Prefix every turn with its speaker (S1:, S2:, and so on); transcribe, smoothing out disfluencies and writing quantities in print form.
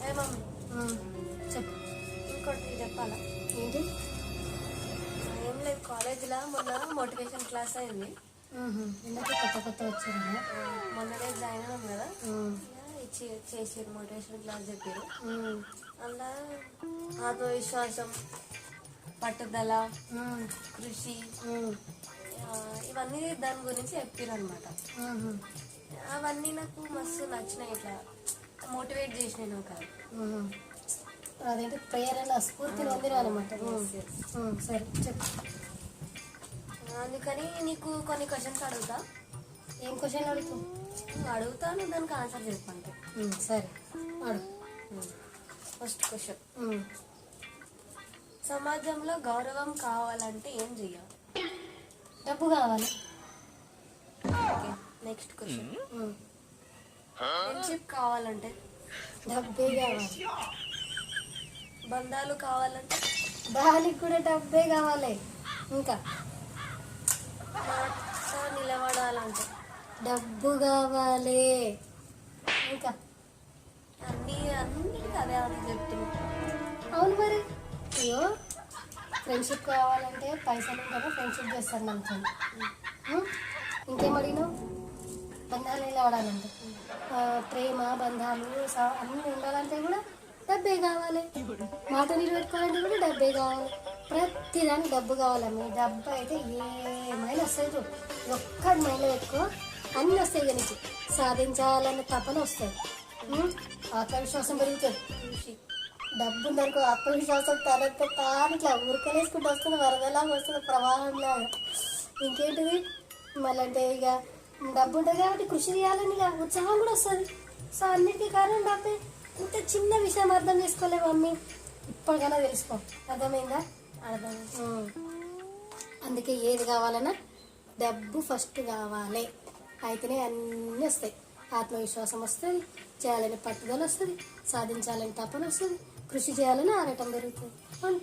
S1: ఏ mummy
S2: చెప్పు.
S1: ఇంకోటి చెప్పాలా?
S2: ఏంటి?
S1: ఏం లేదు, కాలేజీలో మొన్న మోటివేషన్ క్లాస్ అయింది.
S2: ఎందుకు కొత్త వచ్చారా?
S1: మొన్ననే జాయిన్ అయ్యాం కదా, ఇచ్చి చేసి మోటివేషన్ క్లాస్ చెప్పారు. అందులో ఆత్మవిశ్వాసం, పట్టుదల, కృషి, ఇవన్నీ దాని గురించి చెప్పారు అనమాట. అవన్నీ నాకు మస్తు నచ్చినాయి, ఇట్లా మోటివేట్ చేసినాయి నాకు.
S2: అదేంటి ప్రేరణ స్ఫూర్తిని పొందినానమాట. సరే చెప్పు.
S1: అందుకని నీకు కొన్ని క్వశ్చన్స్ అడుగుతా.
S2: ఏం క్వశ్చన్ అడుగుతావు?
S1: అడుగుతాను, దానికి ఆన్సర్ చెప్పండి.
S2: సరే అడుగు.
S1: ఫస్ట్ క్వశ్చన్, సమాజంలో గౌరవం కావాలంటే ఏం చెయ్యాలి?
S2: డబ్బు కావాలి.
S1: ఓకే, నెక్స్ట్ క్వశ్చన్, ఫ్రెండ్షిప్ కావాలంటే?
S2: డబ్బే కావాలి.
S1: బంధాలు కావాలంటే?
S2: దానికి కూడా డబ్బే కావాలి. ఇంకా
S1: మాతో నిలబడాలంటే?
S2: డబ్బు కావాలి. ఇంకా
S1: అన్నీ అదే అని చెప్తున్నా.
S2: అవును మరి. అయ్యో, ఫ్రెండ్షిప్ కావాలంటే పైసలు ఉంటేనే ఫ్రెండ్షిప్ చేస్తాను అనుకోండి. ఇంకేం అడిగినావు? బంధాలు నిలబడాలంటే, ప్రేమ బంధాలు అన్నీ ఉండాలంటే కూడా డబ్బే కావాలి. మాట నిలబెట్టుకోవాలంటే కూడా డబ్బే కావాలి. ప్రతిదానికి డబ్బు కావాలమ్మ. డబ్బు అయితే ఏమైనా వస్తాయి. చూడు, ఒక్కటి మైండ్లో పెట్టుకో, అన్నీ వస్తాయి. కనుక సాధించాలన్న తపన వస్తుంది. ఆత్మవిశ్వాసం పెరుగుతుంది. డబ్బు ఉందనుకో, ఆత్మవిశ్వాసం తనకు తాను ఇట్లా ఉరకలేసుకుంటూ వస్తుంది, వరదలాగా వస్తుంది, ప్రవాహంలాగా. ఇంకేంటిది మళ్ళంటే ఇక డబ్బు ఉంటుంది కాబట్టి కృషి చేయాలని ఇక ఉత్సాహం కూడా వస్తుంది. సో అన్నిటికీ కారణం డబ్బే. ఇంత చిన్న విషయం అర్థం చేసుకోలేవు మమ్మీ, ఇప్పటికైనా తెలుసుకో. అర్థమైందా? అందుకే ఏది కావాలన్నా డబ్బు ఫస్ట్ కావాలి. అయితేనే అన్నీ వస్తాయి. ఆత్మవిశ్వాసం వస్తుంది, చేయాలని పట్టుదల వస్తుంది, సాధించాలని తపన వస్తుంది, కృషి చేయాలని ఆరాటం పెరుగుతుంది. అంతే.